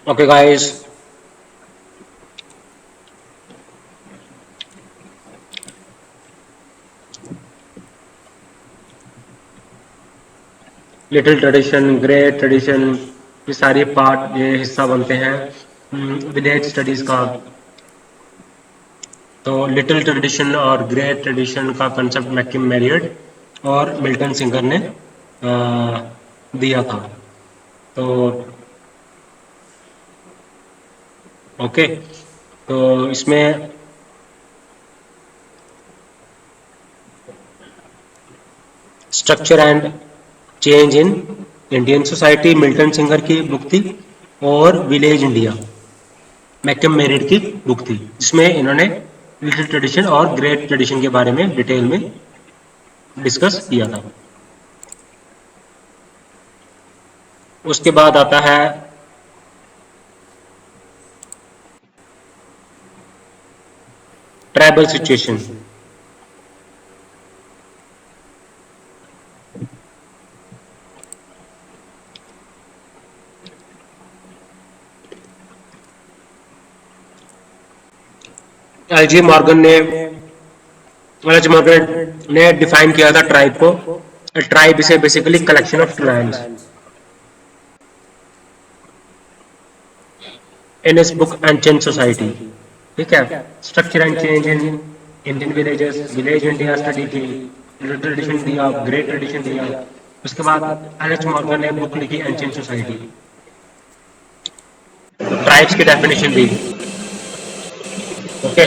Okay, guys. Little tradition, great tradition, ये सारे part ये हिस्सा बनते हैं विलेज स्टडीज का। तो लिटिल ट्रेडिशन और ग्रेट ट्रेडिशन का कंसेप्ट मैकिम मैरियड और मिल्टन सिंगर ने दिया था। तो ओके, तो इसमें structure and change in Indian society Milton singer की बुक थी, और विलेज इंडिया मैकम मेरिड की बुक थी, जिसमें इन्होंने लिटिल ट्रेडिशन और ग्रेट ट्रेडिशन के बारे में डिटेल में डिस्कस किया था। उसके बाद आता है ट्राइबल सिचुएशन। एलजी मॉर्गन ने एलजी मॉर्गन ने डिफाइन किया था ट्राइब को। Tribe is basically collection of clans in इस बुक एंशिएंट सोसाइटी। ठीक है, structure and change in Indian villages, village India study की, ट्रेडिशन दिया, ग्रेट ट्रेडिशन दिया। उसके बाद एच मॉर्गन ने बुक लिखी एंशिएंट सोसाइटी, ट्राइब्स की डेफिनेशन दी। Okay,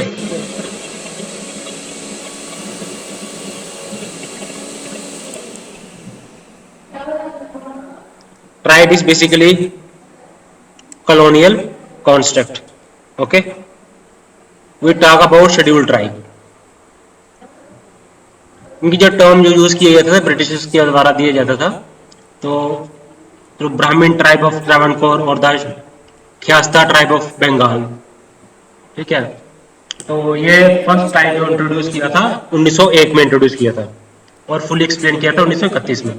tribe is basically colonial construct. Okay, we talk about scheduled tribe। इनकी जो टर्म जो यूज किया जाता था ब्रिटिश के द्वारा दिया जाता था, तो ब्राह्मण ट्राइब ऑफ ट्रावनकोर और द ख्यास्ता ट्राइब ऑफ बंगाल। ठीक है, तो ये फर्स्ट टाइम जो इंट्रोड्यूस किया था 1901 में इंट्रोड्यूस किया था, और फुली एक्सप्लेन किया था 1931 में।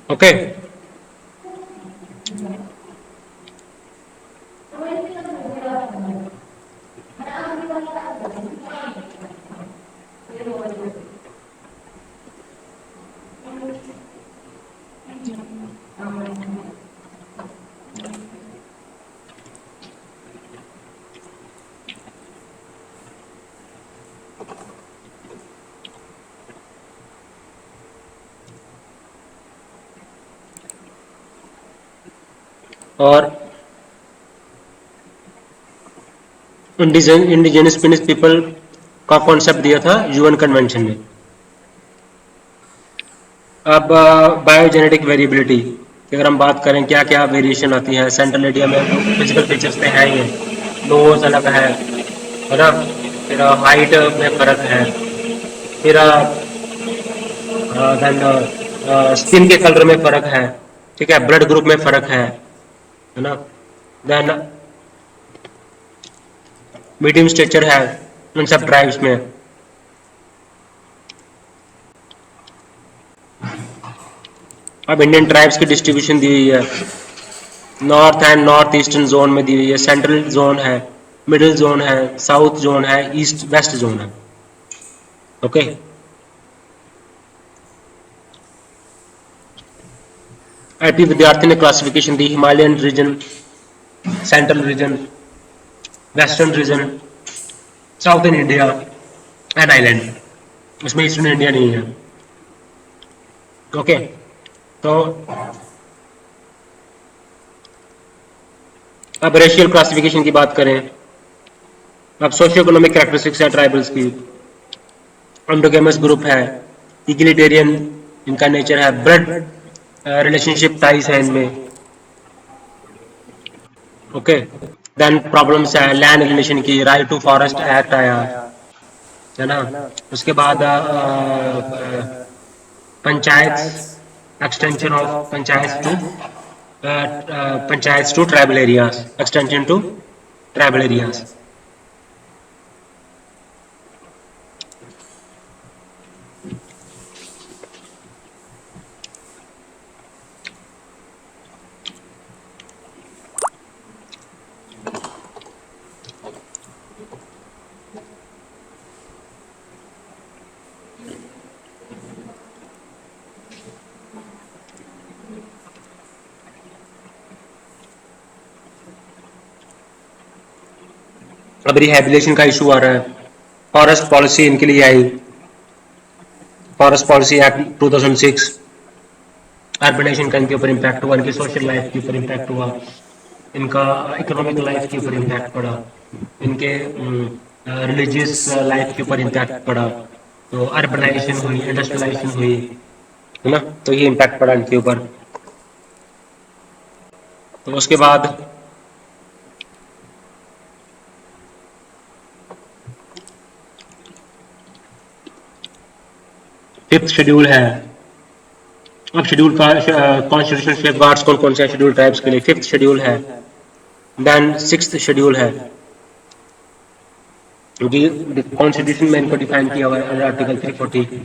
ओके, और इंडिजिनस फिनिश पीपल का कॉन्सेप्ट दिया था यूएन कन्वेंशन ने। अब बायोजेनेटिक वेरिएबिलिटी की अगर हम बात करें, क्या क्या वेरिएशन आती है सेंट्रल इंडिया में, तो फिजिकल फीचर्स पे है ही, नोज अलग है ना, फिर हाइट में फर्क है, फिर देन स्किन के कलर में फर्क है, ठीक है, ब्लड ग्रुप में फर्क है ना, देन मीडियम स्ट्रक्चर है इन सब ट्राइब्स में। अब इंडियन ट्राइब्स की डिस्ट्रीब्यूशन दी हुई है, north and north eastern zone में दी हुई है, सेंट्रल जोन है, मिडिल जोन है, साउथ जोन है, ईस्ट वेस्ट जोन है। ओके, आईपी विद्यार्थी ने क्लासिफिकेशन दी, Himalayan region, central region, western region, southern India and island, उसमें ईस्टर्न इंडिया नहीं है। ओके, तो अब रेशियल क्लासिफिकेशन की बात करें, अब सोशियो इकोनॉमिक कैरेक्टरिस्टिक्स है ट्राइबल्स की, एंडोगेमस ग्रुप है, इक्विलिटेरियन इनका नेचर है, ब्लड रिलेशनशिप टाइज है इनमें। ओके, देन प्रॉब्लम्स है लैंड रिलेशन की, राइट टू फॉरेस्ट एक्ट आया है ना, उसके बाद panchayat, extension of panchayat to tribal areas, extension to tribal areas. अब रिहेबिलिटेशन का इशू आ रहा है, फॉरेस्ट पॉलिसी इनके लिए आई, फॉरेस्ट पॉलिसी एक्ट 2006, अर्बनाइजेशन का इनके ऊपर इम्पैक्ट हुआ, इनकी सोशल लाइफ के ऊपर इम्पैक्ट हुआ, इनका इकोनॉमिक लाइफ के ऊपर इम्पैक्ट पड़ा, इनके रिलीजियस लाइफ के ऊपर इम्पैक्ट पड़ा, तो अर्बनाइजेशन हुई, इंडस्ट्रियलाइजेशन हुई, है ना, तो ये इम्पैक्ट पड़ा इनके ऊपर। तो उसके बाद फिफ्थ शेड्यूल है। अब शेड्यूल का कॉन्स्टिट्यूशन सेफगार्ड्स कौन कौन से शेड्यूल ट्राइब्स के लिए, फिफ्थ शेड्यूल है, देन सिक्स्थ शेड्यूल है, क्योंकि कॉन्स्टिट्यूशन में इनको डिफाइन किया हुआ है आर्टिकल 340।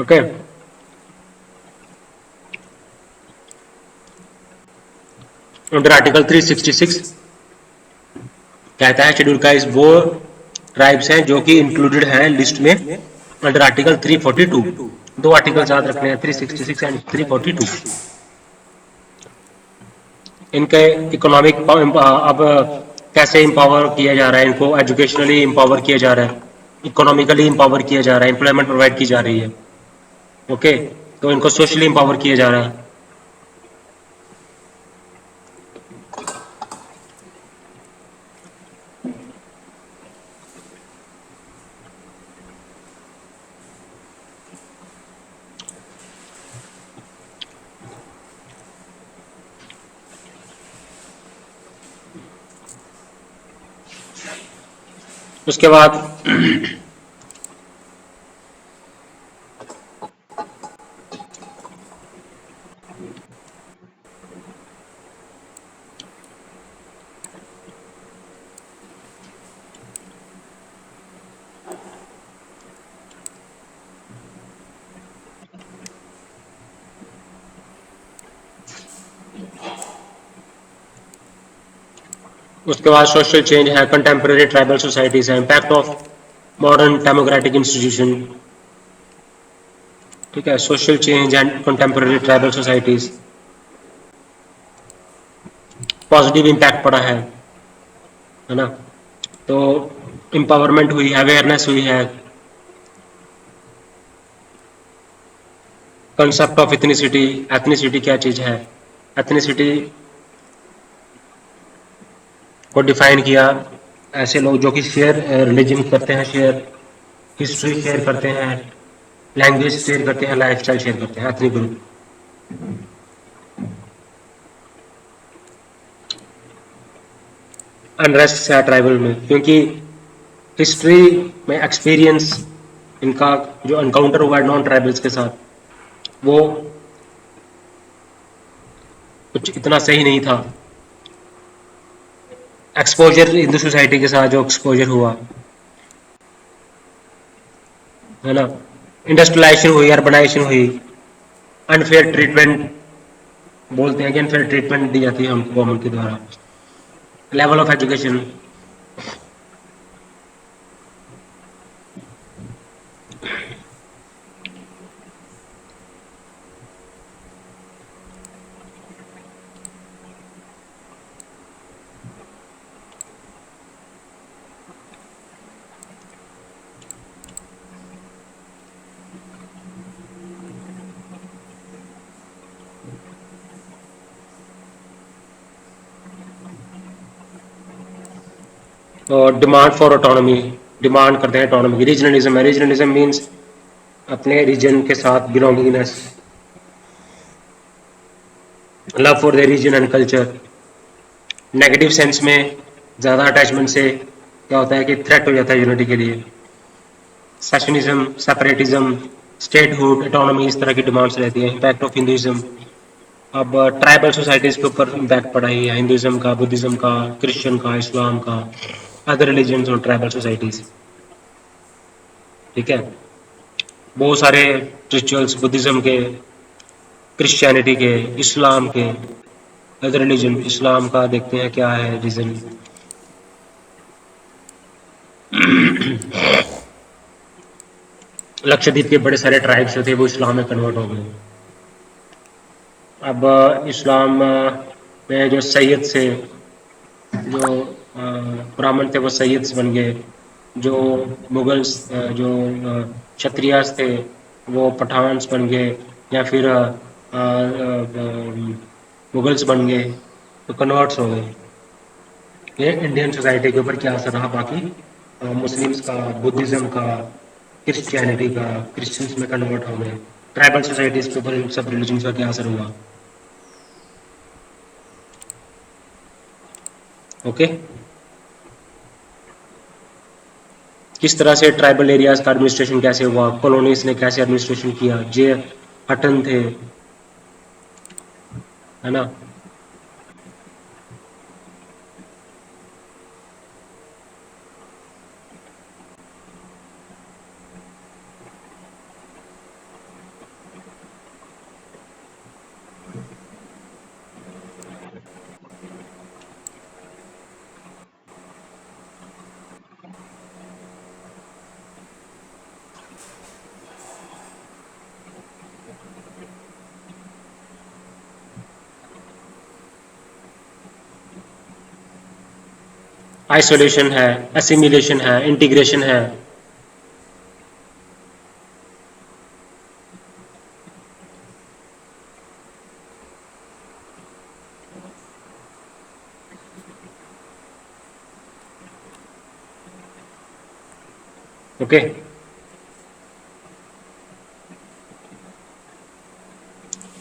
ओके, अंडर आर्टिकल 366 कहता है शेड्यूल कास्ट वो ट्राइब्स हैं जो कि इंक्लूडेड हैं लिस्ट में अंडर आर्टिकल 342। दो आर्टिकल याद रखने हैं, 366 एंड 342। इनके इकोनॉमिक अब कैसे इम्पावर किया जा रहा है, इनको एजुकेशनली इम्पावर किया जा रहा है, इकोनॉमिकली इम्पावर किया जा रहा है, एम्प्लॉयमेंट प्रोवाइड की जा रही है। ओके, तो इनको सोशली इम्पावर किया जा रहा है। उसके बाद उसके बाद सोशल चेंज है, कंटेम्प्रेरी ट्राइबल सोसाइटीज है, impact of modern democratic institution. ठीक है, social change and contemporary tribal societies, positive impact पड़ा है ना, तो एम्पावरमेंट हुई, अवेयरनेस हुई है, कंसेप्ट ऑफ एथनिसिटी, एथनिसिटी क्या चीज है, एथनिसिटी को डिफाइन किया, ऐसे लोग जो कि शेयर रिलीजन करते हैं, शेयर हिस्ट्री शेयर करते हैं, लैंग्वेज शेयर करते हैं, लाइफस्टाइल शेयर करते हैं, एथनिक ग्रुप। अनरेस्ट है ट्राइबल में, क्योंकि हिस्ट्री में एक्सपीरियंस इनका जो एनकाउंटर हुआ है नॉन ट्राइबल्स के साथ, वो कुछ इतना सही नहीं था। एक्सपोजर हिंदू सोसाइटी के साथ जो एक्सपोजर हुआ है ना, इंडस्ट्रियलाइजेशन हुई, अर्बनाइजेशन हुई, अनफेयर ट्रीटमेंट बोलते हैं कि अनफेयर ट्रीटमेंट दी जाती है हमको गवर्नमेंट के द्वारा, लेवल ऑफ एजुकेशन, और डिमांड फॉर ऑटोनॉमी, डिमांड करते हैं ऑटोनॉमी की। रीजनलिज्म है, रीजनलिज्म मीन्स अपने रीजन के साथ belongingness, love for the region and culture. Negative sense में ज़्यादा अटैचमेंट से क्या होता है कि थ्रेट हो जाता है यूनिटी के लिए। सेशनिज्म, सेपरेटिज्म, स्टेटहुड, ऑटोनॉमी, इस तरह की डिमांड्स रहती है। इम्पैक्ट ऑफ हिंदुइज्म, अब ट्राइबल सोसाइटीज़ के ऊपर इम्पैक्ट पड़ा ही है, हिंदुइज्म का, बुद्धिज्म का, क्रिश्चियन का, इस्लाम का, अदर रिलीजन्स और ट्राइबल सोसाइटीज़। ठीक है, बहुत सारे रिचुअल्स बुद्धिज्म के, क्रिश्चियनिटी के, इस्लाम के, अदर रिलीजन, इस्लाम का देखते हैं क्या है रीजन। लक्षद्वीप के बड़े सारे ट्राइब्स जो थे वो इस्लाम में कन्वर्ट हो गए। अब इस्लाम में जो सैयद से जो ब्राह्मण थे वो सैयद्स बन गए, जो मुगल्स जो क्षत्रियास थे वो पठान्स बन गए, या फिर मुगल्स बन गए, तो कन्वर्ट्स हो गए। ये इंडियन सोसाइटी के ऊपर क्या असर रहा, बाकी मुस्लिम्स का, बुद्धिज़्म का, क्रिश्चियनिटी का, क्रिश्चियंस में कन्वर्ट हो गए, ट्राइबल सोसाइटीज़ के ऊपर इन सब रिलीजन्स का क्या असर हुआ। ओके, किस तरह से ट्राइबल एरियाज का एडमिनिस्ट्रेशन कैसे हुआ, कॉलोनीज ने कैसे एडमिनिस्ट्रेशन किया, जे हटन थे, है ना। आइसोलेशन है, एसिमिलेशन है, इंटीग्रेशन है। ओके,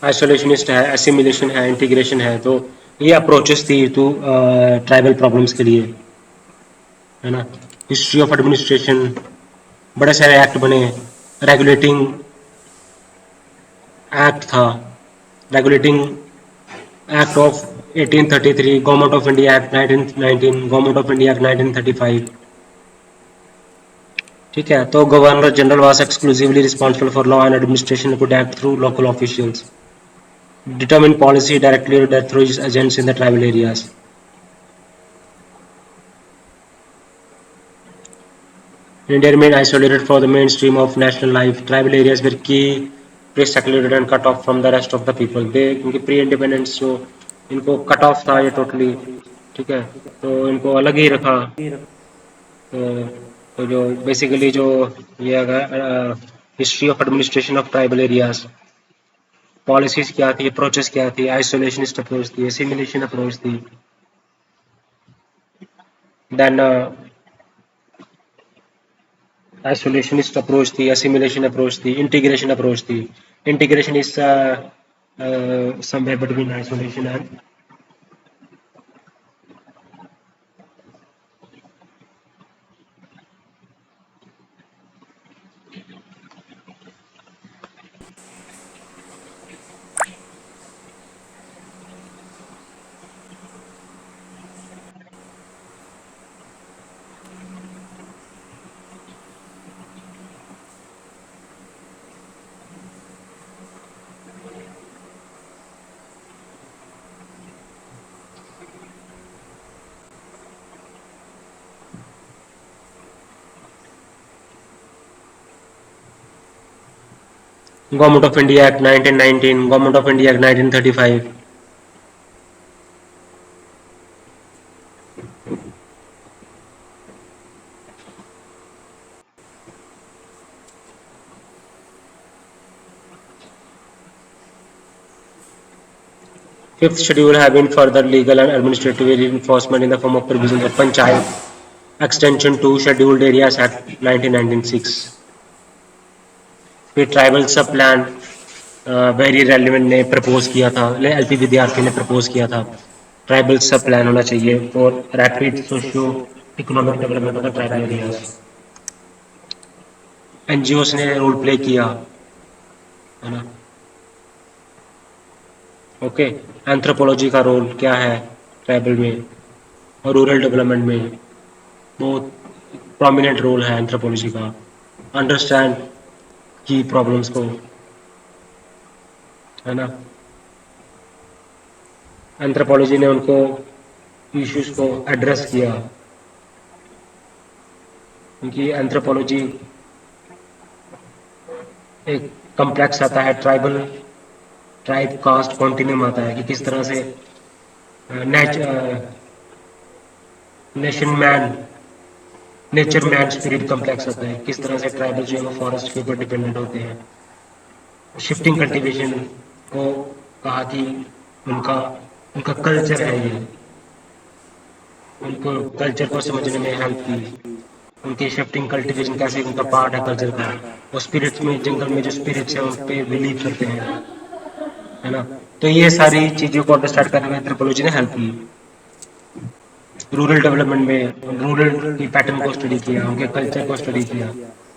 आइसोलेशनिस्ट है, एसिमिलेशन है, इंटीग्रेशन है, तो ये अप्रोचेस थी टू ट्राइबल प्रॉब्लम्स के लिए, है ना। हिस्ट्री ऑफ एडमिनिस्ट्रेशन, बड़े सारे एक्ट बने, रेगुलेटिंग एक्ट था, regulating act of 1833, government of India act 1919, government of India act 1935। ठीक है, तो governor general was exclusively responsible for law and administration could act through local officials, determine policy directly or through its agents in the tribal areas. India remained isolated from the mainstream of national life. Tribal areas were key, pre-secluded and cut off from the rest of the people. They इनकी pre-independence जो इनको cut off था ये totally, ठीक है, तो इनको अलग ही रखा। तो, तो जो basically जो ये अगर history of administration of tribal areas, policies क्या थी, अप्रोचेस क्या थी, आइसोलेशनिस्ट अप्रोच थी, एसिमिलेशन अप्रोच थी, देन isolationist approach थी, assimilation approach थी, integration approach थी. Integration is somewhere between isolation and Government of India Act 1919, Government of India Act 1935. Fifth schedule have been further legal and administrative reinforcement in the form of provisions of Panchayat Extension to Scheduled Areas Act 1996. फिर tribal सब plan very relevant ने propose किया था, LP विद्यार्थी ने propose किया था, tribal सब प्लान होना चाहिए for rapid socio economic development of the tribal areas. NGOs ने रोल प्ले किया, है ना। ओके, एंथ्रोपोलॉजी का रोल क्या है ट्राइबल में और रूरल डेवलपमेंट में, बहुत प्रोमिनेंट रोल है एंथ्रोपोलॉजी का, अंडरस्टैंड की प्रॉब्लम्स को, है ना। एंथ्रोपोलॉजी ने उनको इश्यूज को एड्रेस किया, क्योंकि एंथ्रोपोलॉजी एक कॉम्प्लेक्स आता है ट्राइबल ट्राइब कास्ट कॉन्टिन्यूम आता है कि किस तरह से nation man nature man spirit complex होता है, किस तरह से ट्राइबल जो है वो फॉरेस्ट के ऊपर डिपेंडेंट होते हैं। शिफ्टिंग कल्टीवेशन को कहा कि उनका उनका कल्चर है ये, उनको कल्चर को समझने में हेल्प की। उनकी शिफ्टिंग कल्टीवेशन कैसे उनका पार्ट है कल्चर का। वो स्पिरिट्स में जंगल में जो स्पिरिट्स हैं उन पे बिलीव करते हैं, है ना। तो ये सारी चीज़ों को अंडरस्टैंड करने में एंथ्रोपोलॉजी ने हेल्प की। रूरल डेवलपमेंट में रूरल की पैटर्न को स्टडी किया, उनके कल्चर को स्टडी किया,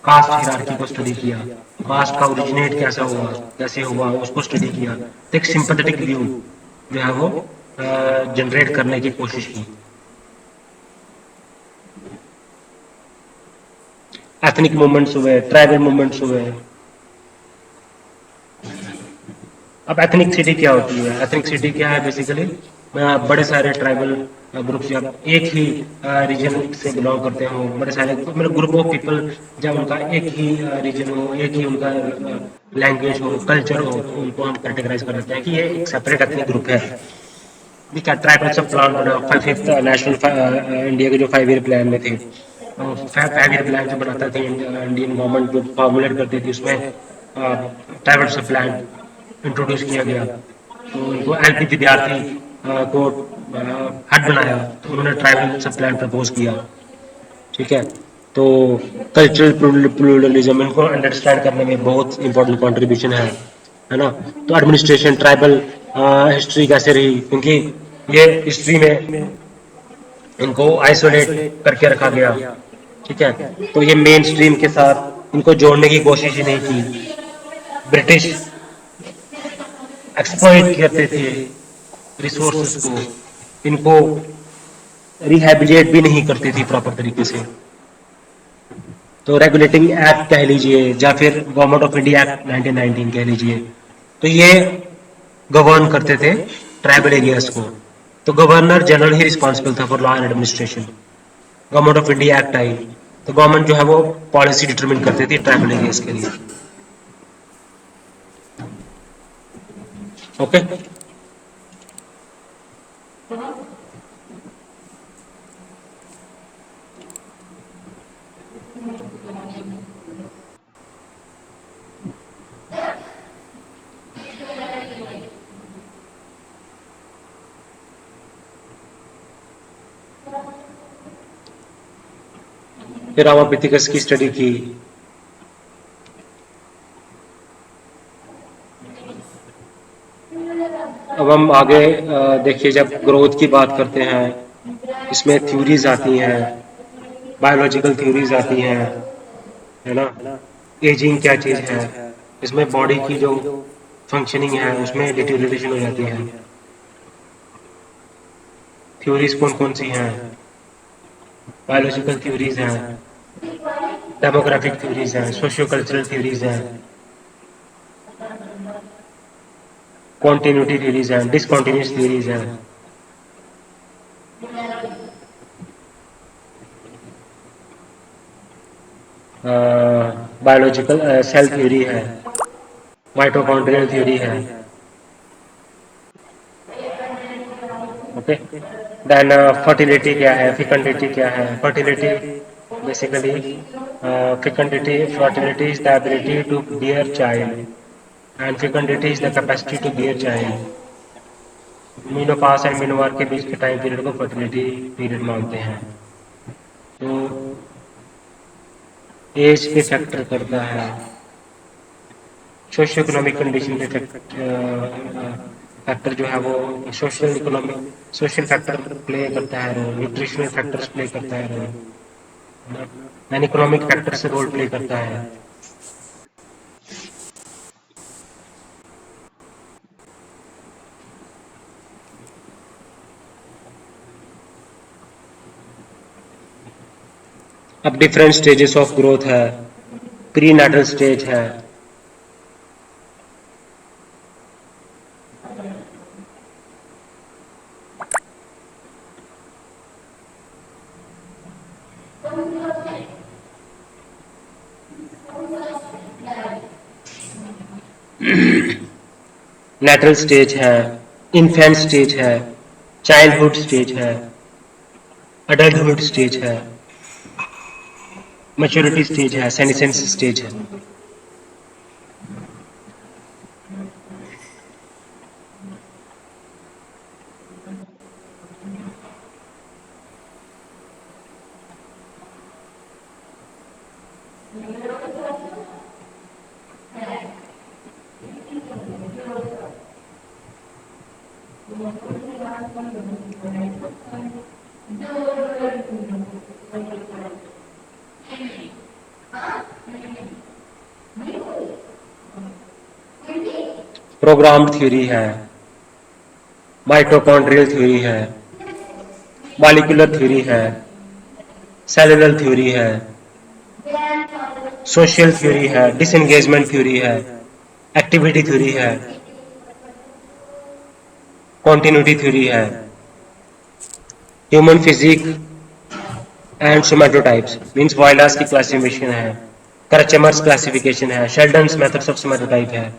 कास्ट हिरार्की को स्टडी किया, कास्ट का ओरिजिनेट कैसा हुआ, कैसे हुआ उसको स्टडी किया। तो एक सिंपैथेटिक व्यू जो है वो जनरेट करने की कोशिश की। एथनिक मूवमेंट्स हुए, ट्राइबल मूवमेंट्स हुए। अब एथनिक क्या होती है? एथनिक क्या है बेसिकली? बड़े सारे ट्राइबल ग्रुप्स या एक ही रीजन से बिलोंग करते हो, बड़े सारे मतलब ग्रुप ऑफ पीपल, जब उनका एक ही रीजन हो, एक ही उनका लैंग्वेज हो, कल्चर हो, तो उनको हम कैटेगराइज कर देते हैं कि ये एक सेपरेट एथनिक ग्रुप है। ठीक है, ट्राइबल सब प्लान बना फिफ्थ नेशनल इंडिया के जो 5 ईयर प्लान में थे, 5 ईयर प्लान जो बनाता थी इंडियन गवर्नमेंट जो फॉर्मुलेट करती थी, उसमें ट्राइबल सब प्लान इंट्रोड्यूस किया गया। तो उनको एलपी विद्यार्थी को हेड बनाया, तो उन्होंने ट्राइबल सब प्लान प्रपोज किया। ठीक है, तो कल्चरल प्लूरलिज्म इनको अंडरस्टैंड करने में बहुत इंपॉर्टेंट कंट्रीब्यूशन है ना। तो एडमिनिस्ट्रेशन ट्राइबल हिस्ट्री कैसे रही, क्योंकि ये हिस्ट्री में इनको आइसोलेट करके रखा गया। ठीक है, तो ये मेन स्ट्रीम के साथ इनको जोड़ने की कोशिश ही नहीं की। ब्रिटिश एक्सप्लॉइट करते थे रिसोर्सेस को, इनको रिहेबिलिएट भी नहीं करती थी प्रॉपर तरीके से। तो रेगुलेटिंग एक्ट कह लीजिए या फिर गवर्नमेंट ऑफ इंडिया एक्ट 1919 कह लीजिए, तो ये गवर्न करते थे ट्राइबल एरियाज को। तो गवर्नर जनरल ही रिस्पॉन्सिबल था for law and administration. Government of India act आई, तो गवर्नमेंट जो है वो पॉलिसी डिटरमिन करती थी ट्राइबल एरियाज के लिए। ओके, फिर रामापिथिकस की स्टडी की। अब हम आगे देखिए, जब ग्रोथ की बात करते हैं इसमें थ्योरीज आती हैं, बायोलॉजिकल थ्योरीज आती हैं, है ना। एजिंग क्या चीज़ है, इसमें बॉडी की जो फंक्शनिंग है उसमें डिटेरियोरेशन हो जाती है। थ्योरीज कौन कौन सी हैं? बायोलॉजिकल थ्योरीज हैं, डेमोग्राफिक थ्योरीज हैं, सोशियो कल्चरल थ्योरीज हैं, कॉन्टिन्यूटी थ्योरीज हैं, डिसकॉन्टिन्यूस थ्योरीज हैं। बायोलॉजिकल सेल थ्योरी है, माइटोकॉन्ड्रियल थ्योरी है। ओके, देन फर्टिलिटी क्या है, फिकंडिटी क्या है? Fertility basically fertility is the ability to bear child and fecundity is the capacity to bear child. Menopause and menarche के बीच के टाइम पीरियड को फर्टिलिटी पीरियड मानते हैं। तो एज पे फैक्टर करता है, सोशियो इकोनॉमिक कंडीशन पे फैक्टर जो है वो social economic social factor play करता है रोल, न्यूट्रिशनल फैक्टर्स प्ले करता है रोल, एंड इकोनॉमिक फैक्टर से रोल प्ले करता है। अब डिफरेंट स्टेजेस ऑफ ग्रोथ है, प्री नेटल स्टेज है, नेटल स्टेज है, इन्फेंट स्टेज है, चाइल्डहुड स्टेज है, अडल्टहुड स्टेज है, मैच्योरिटी स्टेज है, सेनेसेंस स्टेज है। प्रोग्राम थ्योरी है, माइटोकॉन्ड्रियल थ्योरी है, मॉलिक्यूलर थ्योरी है, सेलुलर थ्योरी है, सोशल थ्योरी है, डिसएंगेजमेंट थ्योरी है, एक्टिविटी थ्योरी है, कॉन्टिन्यूटी थ्योरी है, ह्यूमन फिजिक एंड सोमैटोटाइप्स मींस वॉयलर्स की क्लासिफिकेशन है, करचमर्स क्लासिफिकेशन है, शेल्डन्स मेथड्स ऑफ सोमैटोटाइप है,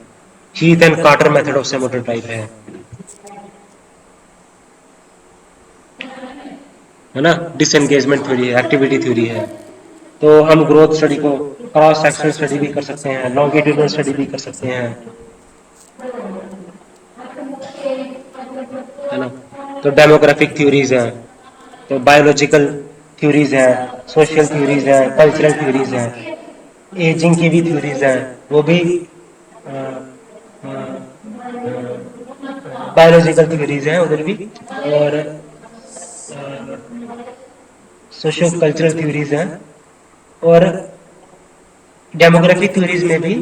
Heath and Carter method of somatotype है ना। डिसएंगेजमेंट थ्योरी है, एक्टिविटी थ्योरी है। तो हम ग्रोथ स्टडी को क्रॉस सेक्शनल स्टडी भी कर सकते हैं, लॉन्गिट्यूडनल स्टडी भी कर सकते हैं, है ना। तो डेमोग्राफिक थ्योरीज हैं, तो बायोलॉजिकल थ्योरीज हैं, सोशल थ्योरीज हैं, कल्चरल थ्योरीज हैं, एजिंग की भी थ्योरीज हैं, वो भी बायोलॉजिकल थ्योरीज हैं उधर भी, और सोशो कल्चरल थ्योरीज हैं, और डेमोग्राफिक थ्योरीज में भी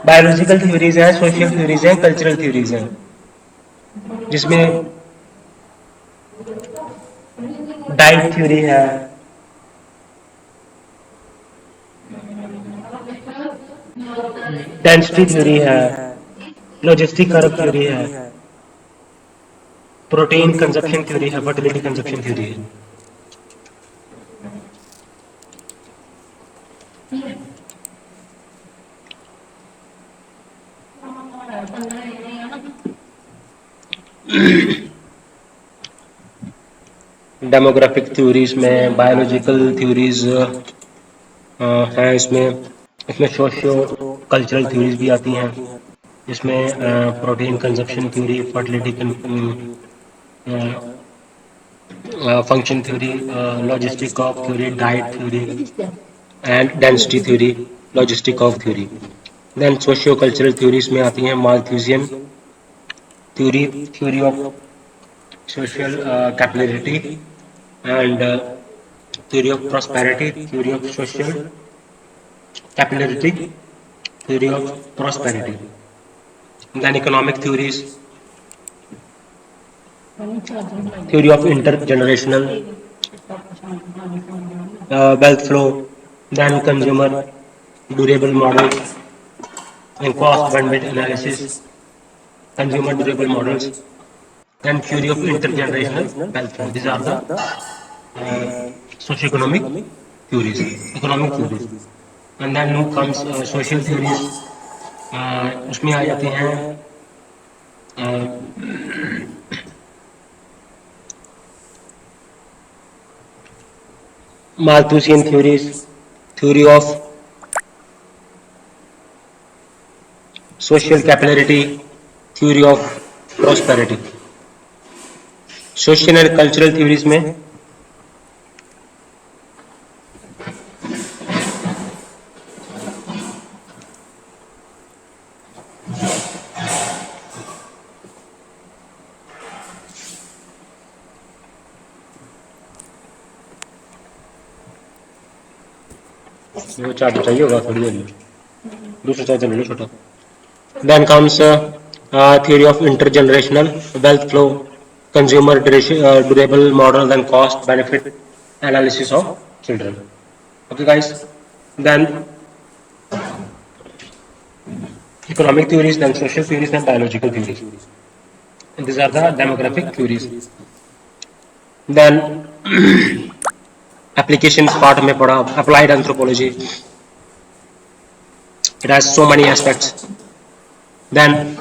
बायोलॉजिकल थ्योरीज हैं, सोशल थ्योरीज हैं, कल्चरल थ्योरीज हैं, जिसमें डाइट थ्योरी है, डेंसिटी थ्योरी है, लॉजिस्टिक कर्व थ्योरी है, प्रोटीन कंजप्शन थ्योरी है, फर्टिलिटी कंजप्शन थ्योरी है। डेमोग्राफिक थ्योरीज में बायोलॉजिकल थ्योरीज हैं, इसमें इसमें सोशियो कल्चरल थ्योरीज भी आती हैं, जिसमें protein consumption theory, fertility function theory, logistic of theory, diet theory and density theory, logistic of theory. Then socio cultural theories में आती हैं Malthusian theory, theory of social capillarity and theory of prosperity, theory of social capillarity, theory of prosperity. Then economic theories, theory of intergenerational wealth flow, then consumer durable models and cost benefit analysis, consumer durable models, then theory of intergenerational wealth flow. These are the socio-economic theories, economic theories. And then comes social theories. उसमें आ जाते हैं Malthusian theories, theory of social capillarity, theory of prosperity. Social and cultural theories में वो charger चाहिए होगा थोड़ी देर में, दूसरा चार्जर ले लो छोटा। Then comes theory of intergenerational wealth flow, consumer durable model, and cost benefit analysis of children. Okay guys, then economic theories, then social theories, then biological theories, and these are the demographic theories. Then applications part में पढ़ा applied anthropology, It has so many aspects. Then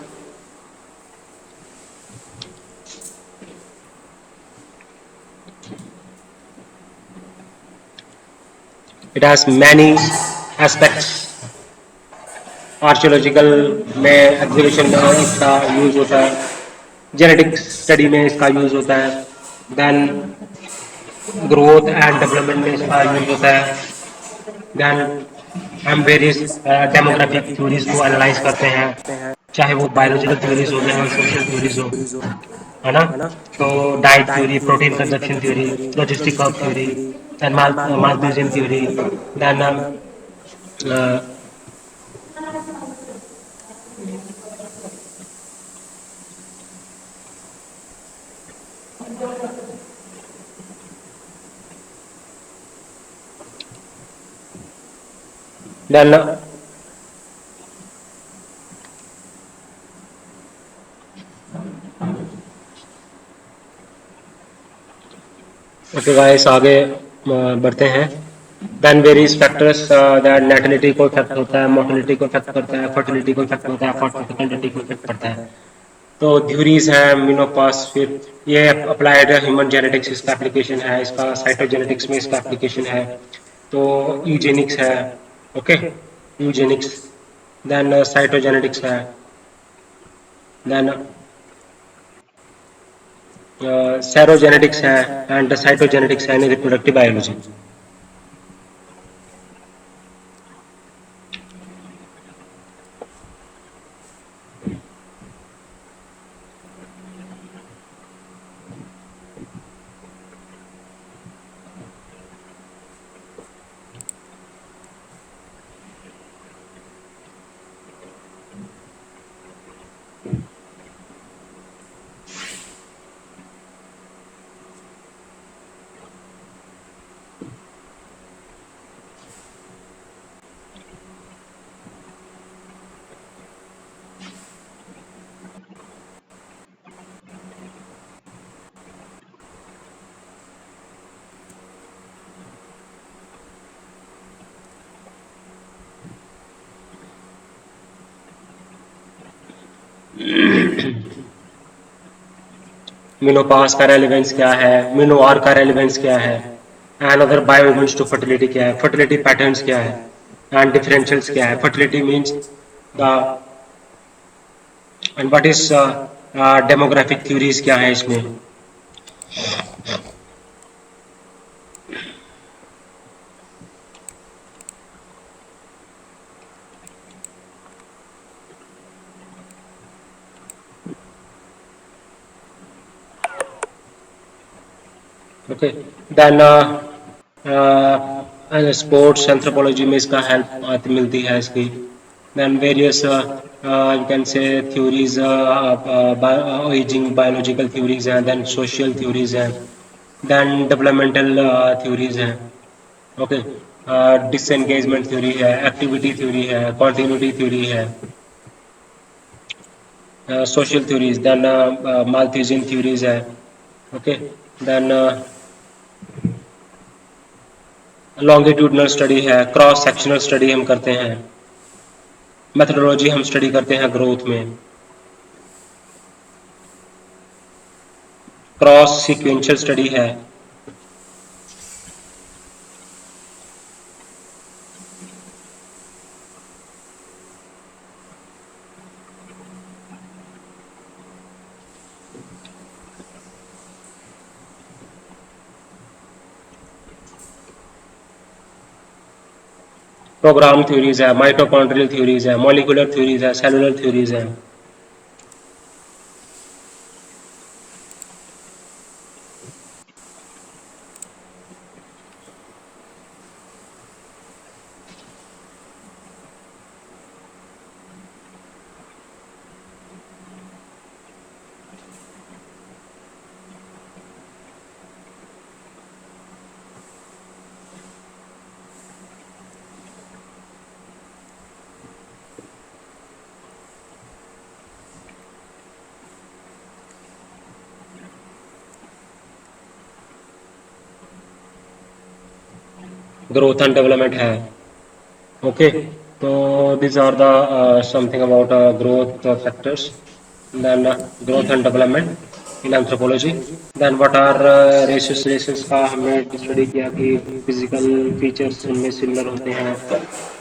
it has many aspects. Archaeological में exhibition में इसका use होता है, genetic study में इसका use होता है, देन ग्रोथ एंड डेवलपमेंट में इसका यूज होता है, देन हम वेरियस डेमोग्राफिक थ्योरीज को एनालाइज करते हैं, चाहे वो बायोलॉजिकल थ्योरीज हो या सोशल थ्योरीज हो, है ना। तो diet theory, protein consumption theory, logistic of theory, then Malthusian theory, then then okay guys, आगे बढ़ते हैं। Then various factors that natality को इफेक्ट होता है, मोर्टेलिटी को इफेक्ट करता है, फर्टिलिटी को इफेक्ट होता है, फर्टिलिटी को इफेक्ट करता है। तो थ्योरीज है मिनोपास, फिर ये अप्लाइड ह्यूमन जेनेटिक्स इसका एप्लीकेशन है, इसका साइटोजेनेटिक्स में इसका एप्लीकेशन है। तो यूजेनिक्स है, ओके, यूजेनिक्स, देन साइटोजेनेटिक्स है, देन सेरोजेनेटिक्स है एंड साइटोजेनेटिक्स है इन रिप्रोडक्टिव बायोलॉजी। मिनोपास का रेलेवेंस क्या है, मिनोआर का रेलेवेंस क्या है, and other bio events to fertility क्या है, फर्टिलिटी पैटर्न्स क्या है, एंड डिफरेंशियल्स क्या है, fertility means the end what is demographic theories क्या है इसमें। ओके, देन स्पोर्ट्स एंथ्रोपोलॉजी में इसका हेल्प मिलती है इसकी। Then various you can say theories, ageing biological theories हैं, देन सोशल थ्योरीज हैं, देन डेवलपमेंटल थ्योरीज हैं, ओके, डिसएंगेजमेंट थ्योरी है, एक्टिविटी थ्योरी है, कॉन्टिन्यूटी थ्योरी है, social theories, then Malthusian theories है, ओके, देन लॉन्गिट्यूडनल स्टडी है, cross sectional study हम करते हैं, मेथडोलॉजी हम स्टडी करते हैं ग्रोथ में, क्रॉस सीक्वेंशियल स्टडी है, प्रोग्राम थ्योरीज है, माइटोकॉन्ड्रियल थ्योरीज है, मॉलिकुलर थ्योरीज है, सेलुलर थ्योरीज है। ग्रोथ एंड डेवलपमेंट है, okay. So these are the something about growth factors, then growth and development in anthropology. Then what are races? Races का हमने study किया कि physical features उनमें similar होते हैं,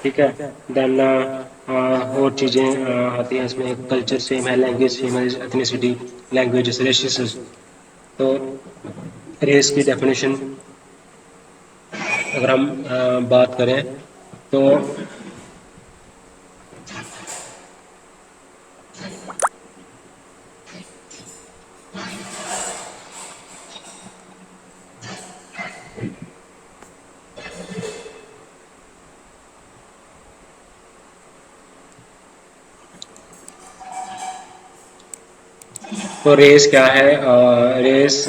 ठीक है. देन और चीजें आती हैं इसमें. कल्चर सेम है, लैंग्वेज सेम है, एथनिसिटी, लैंग्वेजेस, रेसिस. तो रेस की डेफिनेशन अगर हम बात करें तो रेस क्या है? रेस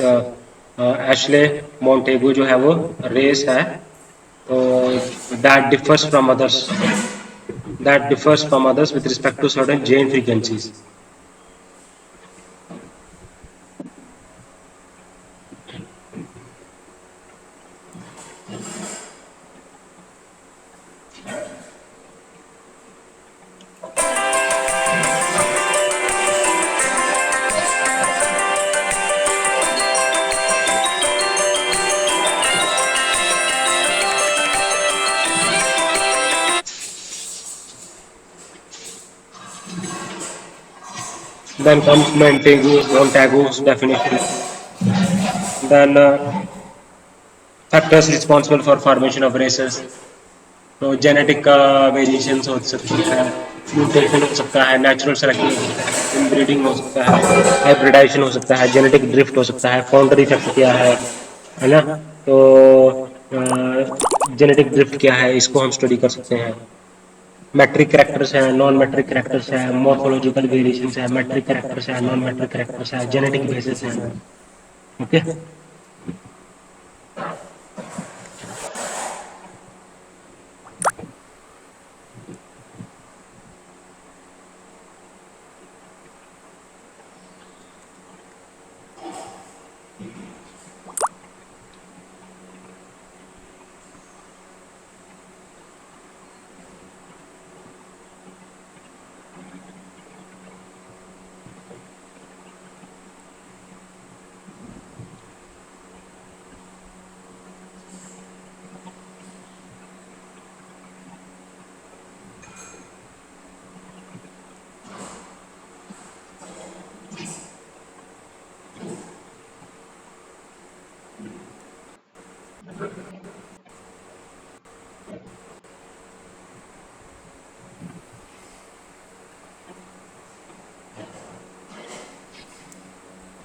एशले मोंटेगू जो है वो रेस है. तो that differs from others, with respect to certain gene frequencies. Then comes Montagu's definition. Then factors responsible for formation of races. तो जेनेटिक वेरिएशंस हो सकती है, म्यूटेशन हो सकता है, नेचुरल सेलेक्शन हो सकता है, इनब्रीडिंग हो सकता है, हाइब्रिडाइजेशन हो सकता है, जेनेटिक ड्रिफ्ट हो सकता है, फाउंडर इफेक्ट क्या है ना. तो जेनेटिक ड्रिफ्ट क्या है, इसको हम स्टडी कर सकते हैं. मैट्रिक कैरेक्टर्स है, नॉन मैट्रिक कैरेक्टर्स है, मॉर्फोलॉजिकल वेरिएशंस है, मैट्रिक कैरेक्टर्स है, नॉन मैट्रिक कैरेक्टर्स है, जेनेटिक बेसिस है. ओके.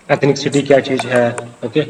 एथनिसिटी क्या चीज है? ओके.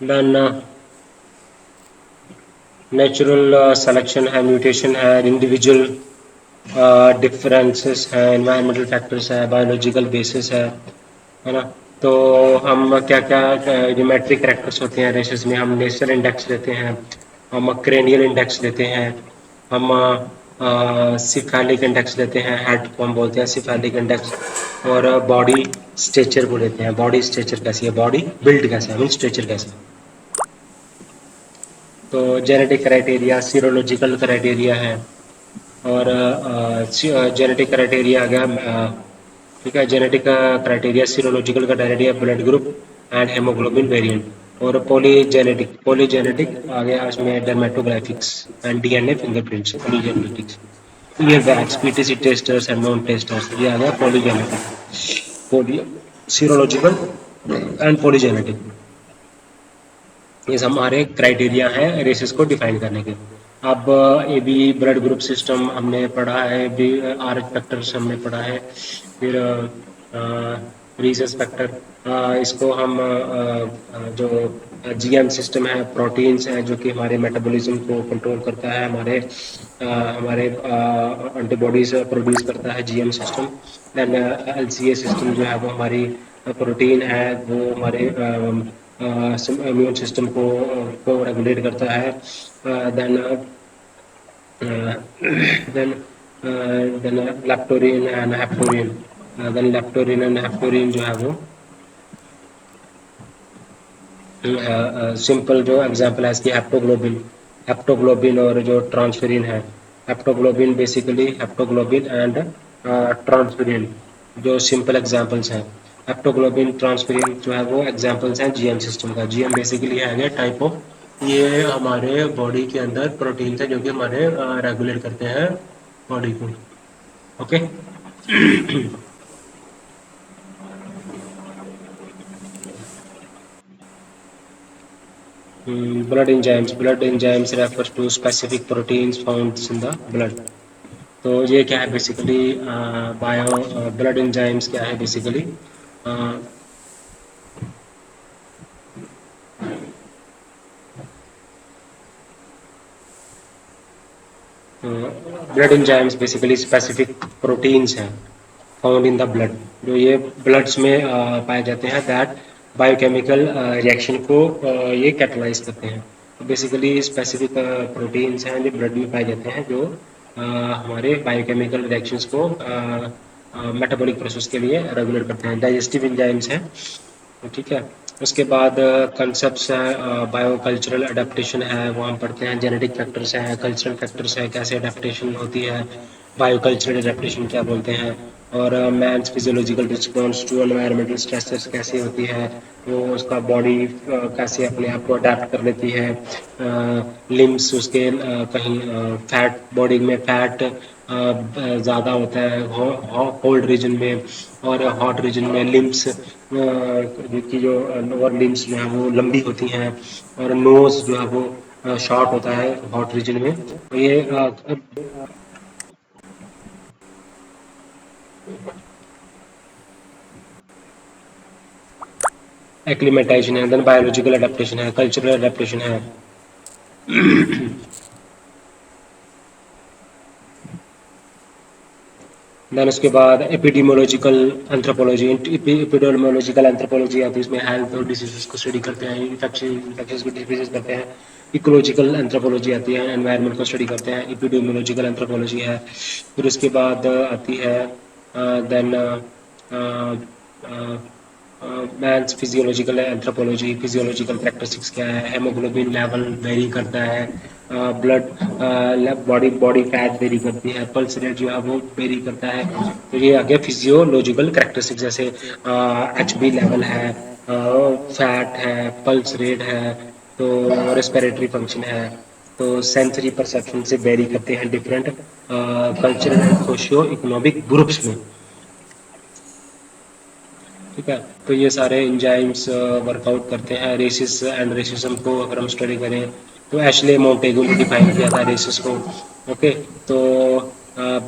देन नेचुरल सिलेक्शन है, म्यूटेशन है, इंडिविजुअल डिफरेंसेस है, एनवायरमेंटल फैक्टर्स है, बायोलॉजिकल बेसिस है ना। तो हम क्या क्या न्यूमेट्रिक कैरेक्टर्स होते हैं रेशेस में, हम नेशनल इंडेक्स लेते हैं, हम क्रेनियल इंडेक्स लेते हैं, हम सिफेलिक इंडेक्स लेते हैं, हेड को हम बोलते हैं सिफेलिक इंडेक्स, और बॉडी स्ट्रक्चर को लेते हैं, बॉडी स्ट्रक्चर कैसी है, बॉडी बिल्ड कैसा है, मीन स्ट्रक्चर कैसा है। तो जेनेटिक क्राइटेरिया, सीरोलॉजिकल क्राइटेरिया है, और जेनेटिक क्राइटेरिया आ गया, ठीक है, genetic criteria, serological criteria, blood group and haemoglobin variant, और पॉलीजेनेटिक, पॉलीजेनेटिक आ गया इसमें डर्मेटोग्राफिक्स एंड डीएनए फिंगरप्रिंट्स, पॉलीजेनेटिक्स, ये wax PTC testers and non testers, ये आ गया पॉलीजेनेटिक, पॉली सीरोलॉजिकल एंड पॉलीजेनेटिक। ये सब हमारे क्राइटेरिया हैं रेसेस को डिफाइन करने के। अब A B blood group system हमने पढ़ा है, बी आर एच फैक्टर्स हमने पढ़ा है, फिर रीसस फैक्टर, इसको हम जो जीएम सिस्टम है, प्रोटीन्स हैं जो कि हमारे मेटाबॉलिज्म को कंट्रोल करता है, हमारे एंटीबॉडीज प्रोड्यूस करता है GM system. Then LCA system जो है वो हमारी प्रोटीन है, वो हमारे इम्यून सिस्टम को रेगुलेट करता है। देन देन देन लैप्टोरिन एंड हेप्टोरिन, देन लैप्टोरिन एंड हेप्टोरिन जो है वो सिंपल जो एग्जांपल है इसकी हेप्टोग्लोबिन, हेप्टोग्लोबिन और जो ट्रांसफेरिन है, haptoglobin basically haptoglobin and transferrin जो सिंपल एग्जांपल्स हैं। हेप्टोग्लोबिन ट्रांसफेरिन जो है वो एग्जांपल्स हैं जीएम सिस्टम का। जीएम बेसिकली है टाइप ऑफ, ये हमारे बॉडी के अंदर प्रोटीन है जो कि हमारे रेगुलेट करते हैं बॉडी को। Okay blood enzymes. Blood enzymes refers to specific proteins found in the blood. तो ये क्या है बेसिकली, बायो ब्लड एंजाइम्स क्या है basically, blood enzymes basically specific proteins हैं फाउंड इन द ब्लड, जो ये ब्लड्स में पाए जाते हैं, दैट बायोकेमिकल रिएक्शन को ये कैटलाइज करते हैं। तो बेसिकली स्पेसिफिक प्रोटीन्स हैं जो ब्लड में पाए जाते हैं, जो हमारे बायोकेमिकल रिएक्शंस को मेटाबॉलिक प्रोसेस के लिए रेगुलेट करते हैं। डाइजेस्टिव एंजाइम्स हैं, ठीक है। उसके बाद कंसेप्ट्स हैं, बायो कल्चरल अडेप्टेशन है, वो हम पढ़ते हैं। जेनेटिक फैक्टर्स हैं, कल्चरल फैक्टर्स हैं, कैसे अडेप्टेशन होती है, बायो कल्चरल अडेप्टेशन क्या बोलते हैं, और man's physiological response to environmental stresses कैसे होती है, वो उसका बॉडी कैसे अपने आप को अडेप्ट कर लेती है, लिम्स उसके कहीं फैट, बॉडी में फैट ज़्यादा होता है कोल्ड रीजन में, और हॉट रीजन में लिम्स की जो लोअर लिम्स जो है वो लंबी होती हैं, और नोज जो है वो शॉर्ट होता है हॉट रीजन में। तो ये एक्लिमेटाइजेशन है, देन बायोलॉजिकल अडेप्टेशन है, कल्चरल अडेप्टेशन है। देन उसके बाद एपिडेमियोलॉजिकल एंथ्रोपोलॉजी, एपिडेमियोलॉजिकल एंथ्रोपोलॉजी आती है, इसमें हेल्थ और डिसीजेस को स्टडी करते हैं, इन्फेक्शंस को डिसीजेस करते हैं। इकोलॉजिकल एंथ्रोपोलॉजी आती है, एनवायरनमेंट को स्टडी करते हैं, एपिडेमियोलॉजिकल एंथ्रोपोलॉजी है। फिर उसके बाद आती है then man's physiological anthropology, physiological characteristics क्या है, हेमोग्लोबिन लेवल वेरी करता है, ब्लड बॉडी फैट वेरी करती है, पल्स रेट जो है वो वेरी करता है। तो ये आ गया फिजियोलॉजिकल कैरेक्टरिस्टिक्स, जैसे एचबी लेवल है, फैट है, पल्स रेट है, तो रेस्पिरेटरी फंक्शन है। तो सेंसरी परसेप्शन से वेरी करते हैं different cultural and socio economic groups में, ठीक है। तो ये सारे एंजाइम्स वर्कआउट करते हैं। रेसिस एंड रेसिज्म को अगर हम स्टडी करें तो एशले मोंटेगू ने डिफाइन किया था रेसिस को, ओके। तो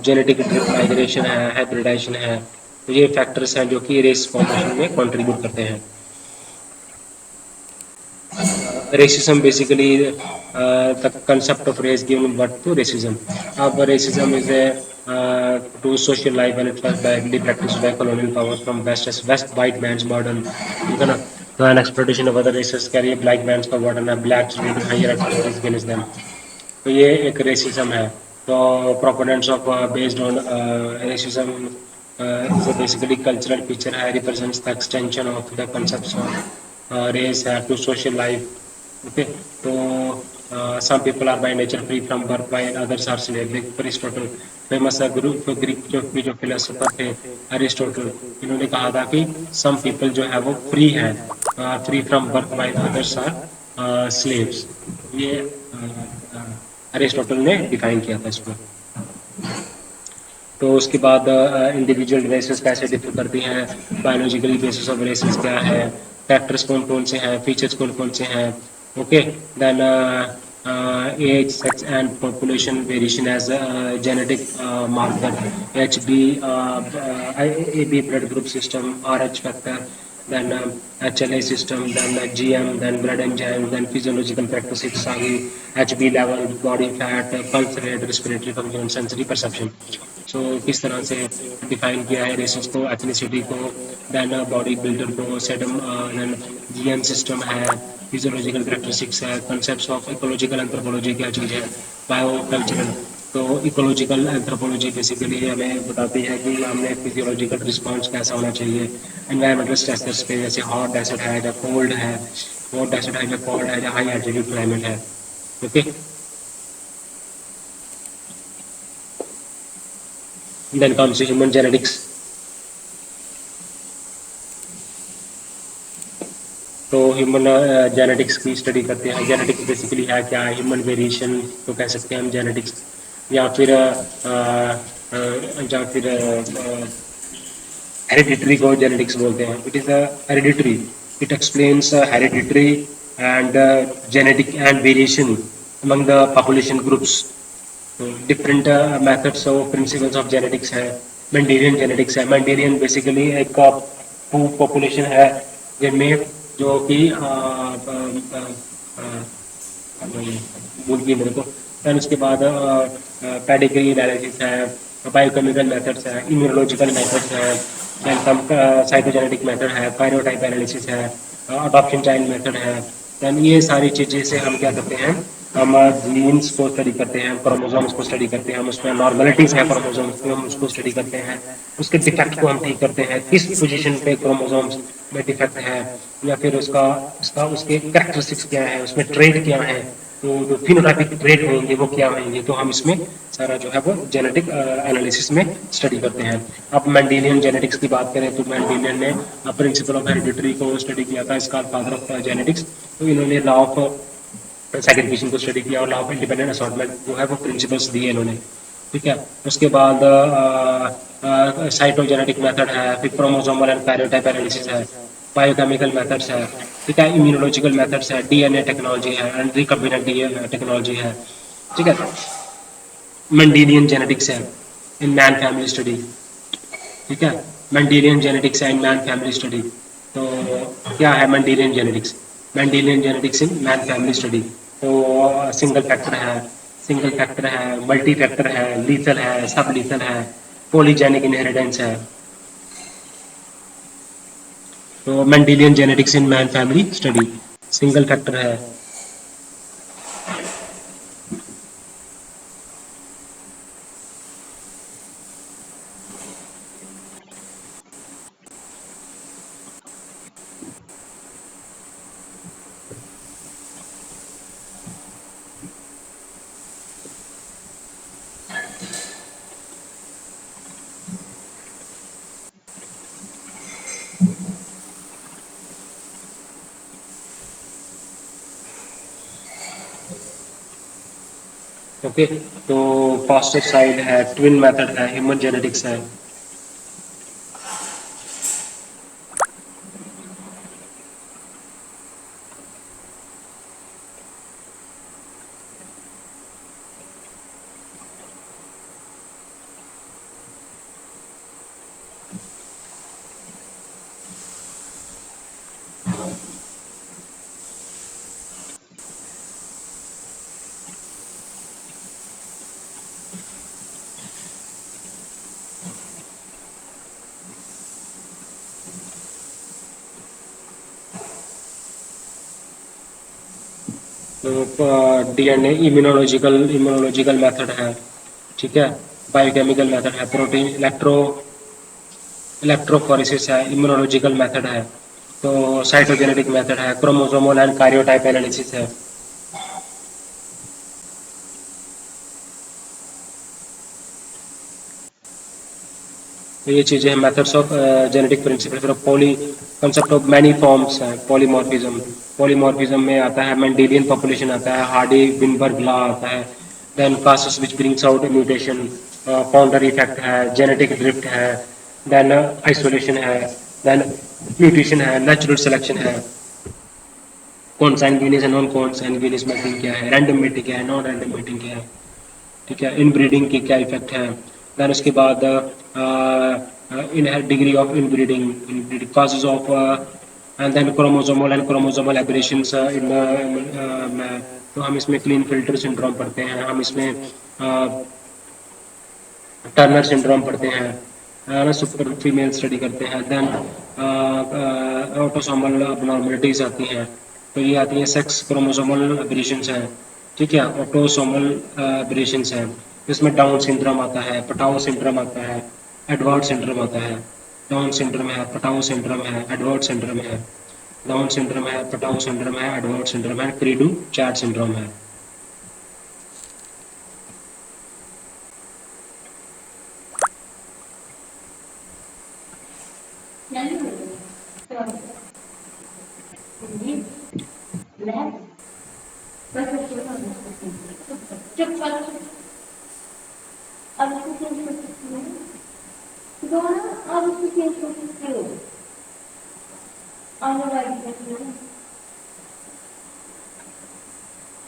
जेनेटिक माइग्रेशन है, हाइब्रिडाइजेशन है, तो ये फैक्टर्स हैं जो कि रेस फॉर्मेशन में कंट्रीब्यूट करते हैं। Racism basically the concept of race given birth to racism. Racism is a to social life and it was badly practiced by colonial powers from west as west white man's burden. ठीक है ना? तो an exploitation of other races carry black man's का burden है, blacks lead to higher activities against them. तो ये एक racism है। तो proponents of based on racism is basically cultural feature है, represents the extension of the concept of race है to social life, okay. तो some people are by nature free from birth while others are slave. Aristotle famous group Greek जो philosopher थे Aristotle, इन्होंने कहा था कि some people जो है वो फ्री है, free from birth while others are slaves. ये अरिस्टोटल ने डिफाइन किया था इसको। तो उसके बाद इंडिविजुअल रेसेस कैसे डिफर करती हैं, बायोलॉजिकली बेसिस ऑफ रेसेस क्या है, फैक्टर्स कौन कौन से हैं, फीचर्स कौन कौन से हैं, okay. Then age, sex and population variation as genetic marker, H B A B blood group system, R H factor, then HLA system, then GM, then blood enzyme, then physiological characteristics आ गई, HB level, body fat, pulse rate, respiratory function, sensory perception. So किस तरह से define किया है races को, ethnicity को, then body builder को, sedum, then GM system है, फिजियोलॉजिकल कैरेक्टरिस्टिक्स है, कंसेप्ट्स ऑफ इकोलॉजिकल एंथ्रोपोलॉजी क्या चीज़ है, बायो कल्चरल। तो इकोलॉजिकल एंथ्रोपोलॉजी बेसिकली हमें बताती है कि हमें फिजियोलॉजिकल रिस्पॉन्स कैसा होना चाहिए एनवायरमेंटल स्ट्रेसेस पे, जैसे हॉट डेजर्ट है या कोल्ड है, हॉट डेजर्ट है या कोल्ड है या हाई एल्टीट्यूड क्लाइमेट है, okay. Then comes human genetics. तो ह्यूमन जेनेटिक्स की स्टडी करते हैं। जेनेटिक्स बेसिकली है क्या, ह्यूमन वेरिएशन तो कह सकते हैं हम जेनेटिक्स, या फिर हेरिडिटरी को जेनेटिक्स बोलते हैं। It is hereditary, it explains hereditary and genetic and variation among the population groups. तो different methods of principles of genetics है. मेंडेलियन जेनेटिक्स है. मेंडेलियन बेसिकली एक पॉपुलेशन है जिनमें जो कि भूल गई मेरे को. दैन उसके बाद पेडिग्री एनालिसिस है, बायोकेमिकल मेथड्स है, इम्यूनोलॉजिकल मेथड्स है, दैन सम साइटोजेनेटिक मेथड है, कार्योटाइप एनालिसिस है, अडॉप्शन चाइल्ड मेथड है. दैन ये सारी चीज़ें से हम क्या करते हैं, हम जीन्स को स्टडी करते हैं, क्रोमोसोम्स को स्टडी करते हैं, हम उसमें नॉर्मलिटीज है क्रोमोसोम्स में, हम उसको स्टडी करते हैं, उसके डिफेक्ट को हम ठीक करते हैं, किस पोजीशन पे क्रोमोसोम्स में डिफेक्ट है, या फिर उसका उसका उसके कैरेक्टरिस्टिक्स क्या है, उसमें ट्रेड क्या है, तो जो फिनोटाइपिक ट्रेड होंगे वो क्या होंगे, तो हम इसमें सारा जो है वो जेनेटिक एनालिसिस में स्टडी करते हैं. अब मेंडेलियन जेनेटिक्स की बात करें तो मेंडेलियन ने प्रिंसिपल ऑफ हेरिडिटरी को स्टडी किया था, इसका फादर ऑफ जेनेटिक्स. तो इन्होंने लॉ ऑफ सेग्रीगेशन को स्टडी किया और लॉ ऑफ इंडिपेंडेंट असॉर्टमेंट जो है वो प्रिंसिपल्स दिए इन्होंने. ठीक है. उसके बाद साइटोजेनेटिक मेथड है, फिर क्रोमोसोमल एंड कैरियोटाइप एनालिसिस है, बायोकेमिकल मेथड्स है, ठीक है, इम्यूनोलॉजिकल मेथड्स है, डीएनए टेक्नोलॉजी है एंड रिकम्बिनेंट डीएनए टेक्नोलॉजी है. ठीक है. मेंडेलियन जेनेटिक्स है इन मैन फैमिली स्टडी. ठीक है. मेंडेलियन जेनेटिक्स है इन मैन फैमिली स्टडी. तो क्या है Mendelian genetics? Mendelian genetics in man family study. तो सिंगल फैक्टर है, मल्टी फैक्टर है, लीथल है, सब लीथल है, पॉलीजेनिक इनहेरिटेंस है. तो Mendelian genetics in man family study, single factor है. ओके. तो फास्टर साइड है, ट्विन मेथड है, ह्यूमन जेनेटिक्स है. तो डीएनए इम्यूनोलॉजिकल मेथड है. ठीक है. बायोकेमिकल मेथड है, प्रोटीन इलेक्ट्रोफोरेसिस है, इम्यूनोलॉजिकल मेथड है. तो साइटोजेनेटिक मेथड है, क्रोमोसोमल एंड कार्योटाइप एनालिसिस है. तो ये चीज़ें हैं मेथड्स ऑफ जेनेटिक प्रिंसिपल. फिर poly concept of many forms है, पॉलीमॉर्फिज्म में आता है मेंडेलियन पॉपुलेशन, आता है हार्डी विनबर्ग लॉ आता है, then causes which brings out mutation, founder effect है, जेनेटिक ड्रिफ्ट है, देन आइसोलेशन है, देन म्यूटेशन है, नेचुरल सिलेक्शन है, consanguineous and non consanguineous mating क्या है, रैंडम मैटिंग क्या है, नॉन रैंडम मैटिंग क्या है. ठीक है. इन ब्रीडिंग के क्या इफेक्ट है. दैन उसके बाद इन degree of inbreeding causes of and then chromosomal aberrations in. तो हम इसमें क्लीन फिल्टर सिंड्रोम पढ़ते हैं, हम इसमें टर्नर सिंड्रोम पढ़ते हैं, ना सुपर फीमेल स्टडी करते हैं. देन ऑटोसोमल अबनॉर्मलिटीज आती हैं. तो ये आती हैं सेक्स क्रोमोसोमल एब्रेशंस हैं. ठीक है. ऑटोसोमल एब्रेशंस हैं. इसमें डाउन सिंड्रोम आता है, पटाओ सिंड्रोम आता है, एडवर्ड सिंड्रोम आता है. डाउन सिंड्रोम है, पटाओ सिंड्रोम है, एडवर्ड सिंड्रोम है. डाउन सिंड्रोम है, पटाओ सिंड्रोम है, एडवर्ड सिंड्रोम है, क्री डू चार्ट सिंड्रोम है.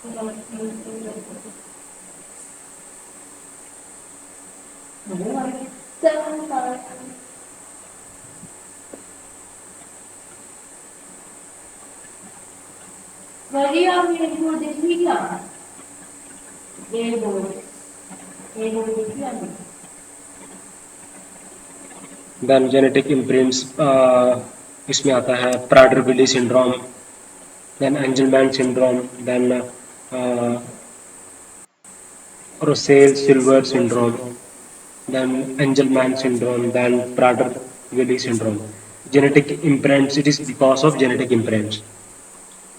देन जेनेटिक इम्प्रिंट्स इसमें आता है Prader Willi syndrome, then Angelman syndrome, then Russell-Silver syndrome, then Angelman syndrome, then Prader-Willi syndrome. Genetic imprints, it is because of genetic imprints.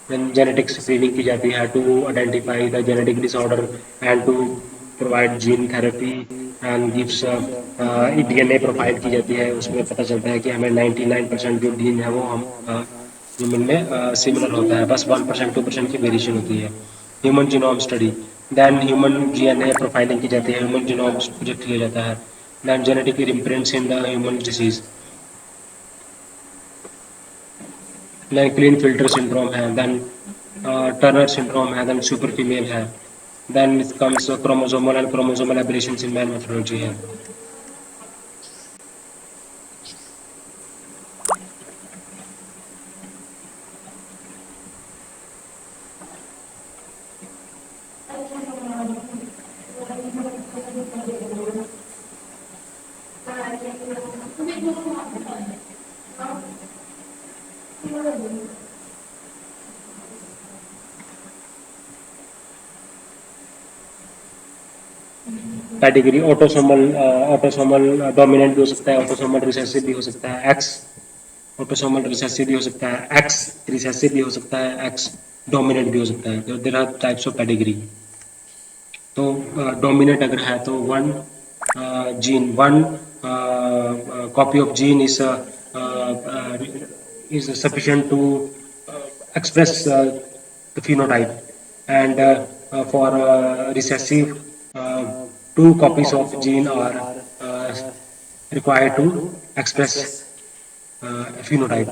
Then genetic screening की जाती है to identify the genetic disorder and to provide gene therapy and gives DNA profile की जाती है, उसमें पता चलता है कि हमें 99% जो जीन है वो हम ह्यूमन में सिमिलर होता है, बस 1% 2% की वेरिएशन होती है. Human genome study, then human DNA profiling की जाती है, ह्यूमन जीनोम प्रोजेक्ट किया जाता है, then genetic imprints in the human disease, then Klinefelter syndrome है, देन टर्नर सिंड्रोम है, देन सुपर फीमेल है, then it comes chromosomal and chromosomal aberrations in man morphology है. कैटेगरी ऑटोसोमल डोमिनेंट भी हो सकता है, ऑटोसोमल रिसेसिव भी हो सकता है, एक्स ऑटोसोमल रिसेसिव भी हो सकता है, एक्स रिसेसिव भी हो सकता है, एक्स डोमिनेंट भी हो सकता है. तो there are types of category. तो डोमिनेंट अगर है तो one gene, one copy of gene is sufficient to express the phenotype, and for recessive, two copies of gene are required to express phenotype.